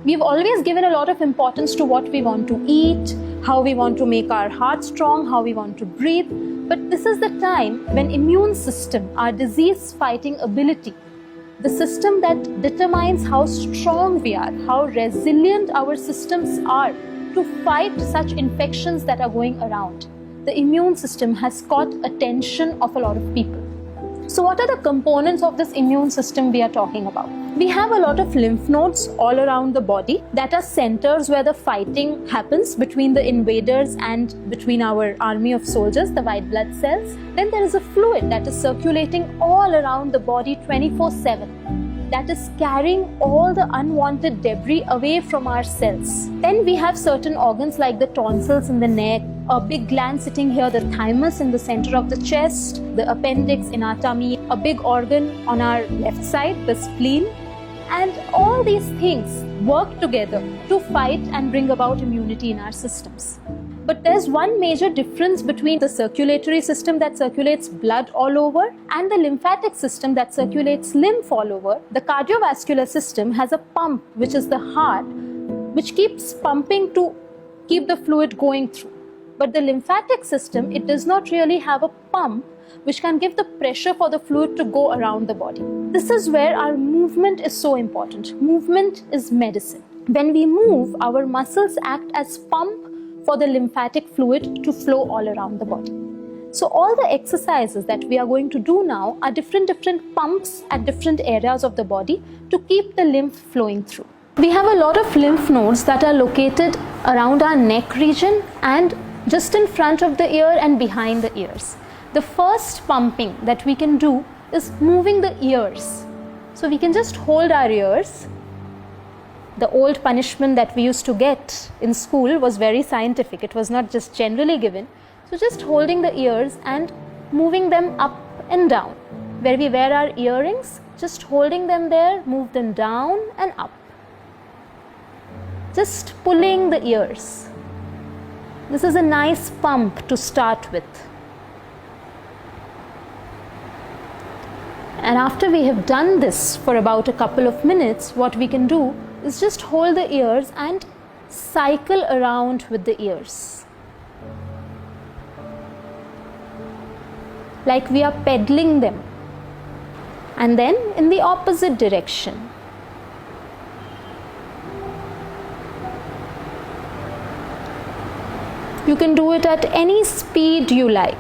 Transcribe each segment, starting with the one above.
We've always given a lot of importance to what we want to eat, how we want to make our heart strong, how we want to breathe. But this is the time when immune system, our disease fighting ability, the system that determines how strong we are, how resilient our systems are to fight such infections that are going around. The immune system has caught attention of a lot of people. So what are the components of this immune system we are talking about? We have a lot of lymph nodes all around the body that are centers where the fighting happens between the invaders and between our army of soldiers, the white blood cells. Then there is a fluid that is circulating all around the body 24/7. That is carrying all the unwanted debris away from our cells. Then we have certain organs like the tonsils in the neck, a big gland sitting here, the thymus in the center of the chest, the appendix in our tummy, a big organ on our left side, the spleen. And all these things work together to fight and bring about immunity in our systems. But there's one major difference between the circulatory system that circulates blood all over and the lymphatic system that circulates lymph all over. The cardiovascular system has a pump, which is the heart, which keeps pumping to keep the fluid going through. But the lymphatic system, it does not really have a pump which can give the pressure for the fluid to go around the body. This is where our movement is so important. Movement is medicine. When we move, our muscles act as pump for the lymphatic fluid to flow all around the body. So all the exercises that we are going to do now are different pumps at different areas of the body to keep the lymph flowing through. We have a lot of lymph nodes that are located around our neck region and just in front of the ear and behind the ears. The first pumping that we can do is moving the ears. So we can just hold our ears. The old punishment that we used to get in school was very scientific. It was not just generally given. So just holding the ears and moving them up and down. Where we wear our earrings, just holding them there, move them down and up. Just pulling the ears. This is a nice pump to start with. And after we have done this for about a couple of minutes, what we can do is just hold the ears and cycle around with the ears. Like we are pedaling them. And then in the opposite direction. You can do it at any speed you like.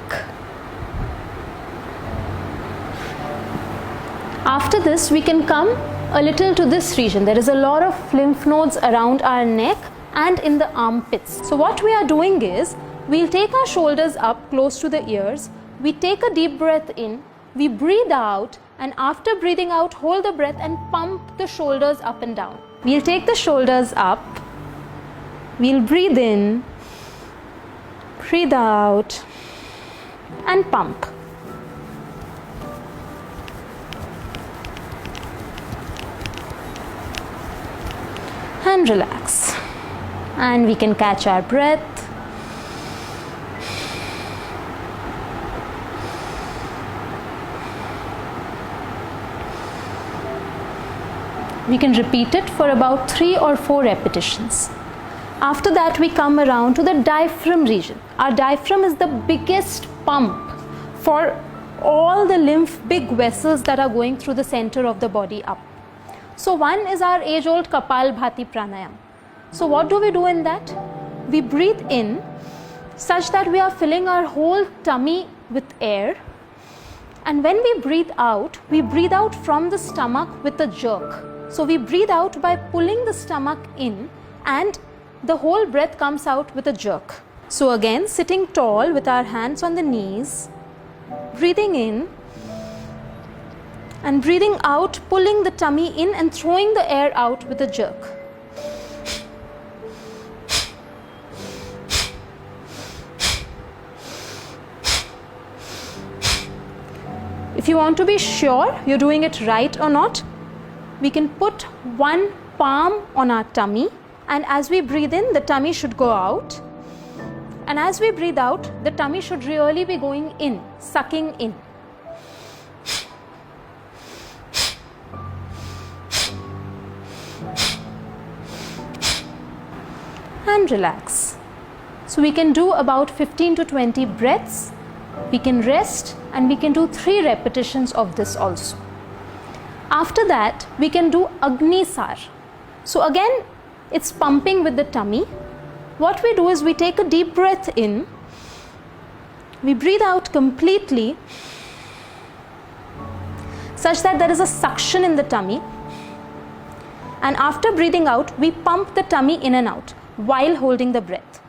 After this, we can come a little to this region. There is a lot of lymph nodes around our neck and in the armpits. So what we are doing is, we'll take our shoulders up close to the ears. We take a deep breath in, we breathe out, and after breathing out, hold the breath and pump the shoulders up and down. We'll take the shoulders up, we'll breathe in, breathe out, and pump. And relax. And we can catch our breath. We can repeat it for about 3 or 4 repetitions. After that, we come around to the diaphragm region. Our diaphragm is the biggest pump for all the lymph big vessels that are going through the center of the body up. So one is our age-old Kapalbhati pranayam. So what do we do in that? We breathe in such that we are filling our whole tummy with air. And when we breathe out from the stomach with a jerk. So we breathe out by pulling the stomach in and the whole breath comes out with a jerk. So again, sitting tall with our hands on the knees, breathing in, and breathing out, pulling the tummy in and throwing the air out with a jerk. If you want to be sure you're doing it right or not, we can put one palm on our tummy, and as we breathe in, the tummy should go out. And as we breathe out, the tummy should really be going in, sucking in. and relax. So we can do about 15 to 20 breaths. We can rest and we can do 3 repetitions of this also. After that, we can do Agnisar. So again, it's pumping with the tummy. What we do is we take a deep breath in, we breathe out completely such that there is a suction in the tummy, and after breathing out, we pump the tummy in and out while holding the breath.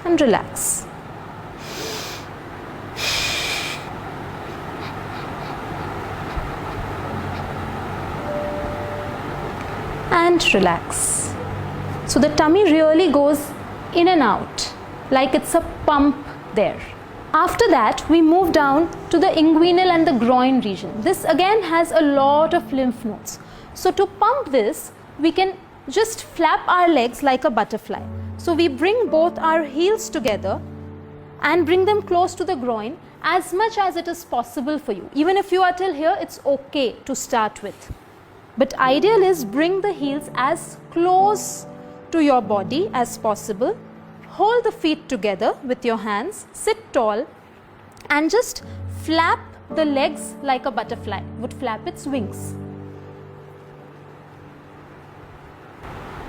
And relax. And relax. So the tummy really goes in and out like it's a pump there. After that, we move down to the inguinal and the groin region. This again has a lot of lymph nodes. So to pump this, we can just flap our legs like a butterfly. So we bring both our heels together and bring them close to the groin as much as it is possible for you. Even if you are till here, it's okay to start with. But ideal is bring the heels as close to your body as possible. Hold the feet together with your hands, sit tall and just flap the legs like a butterfly would flap its wings.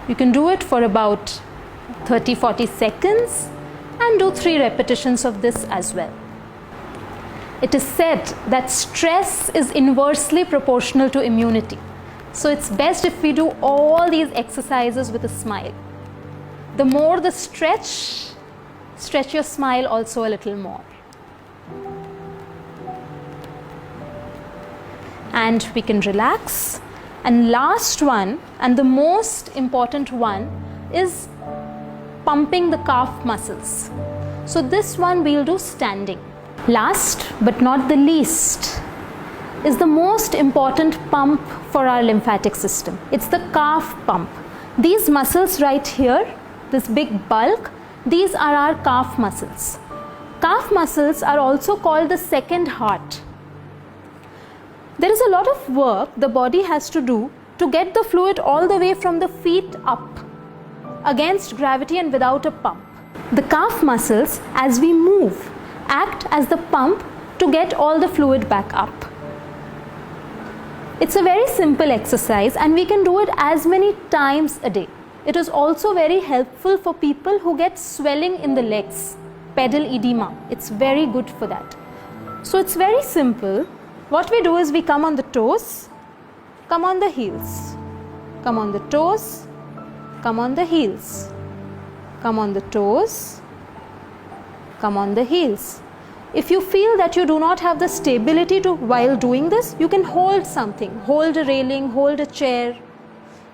You can do it for about 30-40 seconds and do 3 repetitions of this as well. It is said that stress is inversely proportional to immunity. So it's best if we do all these exercises with a smile. The more the stretch your smile also a little more. And we can relax. And last one, and the most important one, is pumping the calf muscles. So this one we'll do standing. Last but not the least is the most important pump for our lymphatic system. It's the calf pump. These muscles right here, this big bulk, these are our calf muscles. Calf muscles are also called the second heart. There is a lot of work the body has to do to get the fluid all the way from the feet up against gravity and without a pump. The calf muscles, as we move, act as the pump to get all the fluid back up. It's a very simple exercise and we can do it as many times a day. It is also very helpful for people who get swelling in the legs, pedal edema. It's very good for that. So it's very simple. What we do is we come on the toes, come on the heels, come on the toes, come on the heels, come on the toes, come on the heels. If you feel that you do not have the stability to while doing this, you can hold something, hold a railing, hold a chair.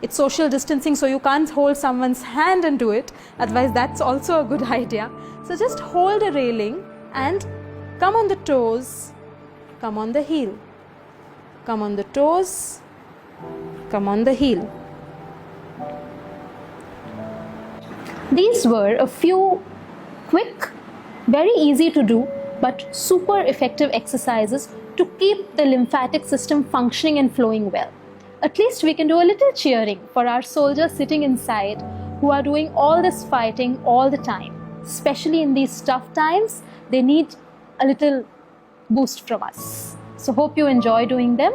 It's social distancing, so you can't hold someone's hand and do it. Otherwise, that's also a good idea. So just hold a railing and come on the toes, come on the heel, come on the toes, come on the heel. These were a few quick, very easy to do, but super effective exercises to keep the lymphatic system functioning and flowing well. At least we can do a little cheering for our soldiers sitting inside who are doing all this fighting all the time. Especially in these tough times, they need a little boost from us. So hope you enjoy doing them.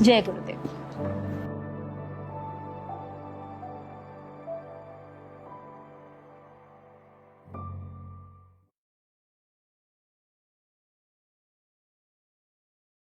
Jai Gurudev.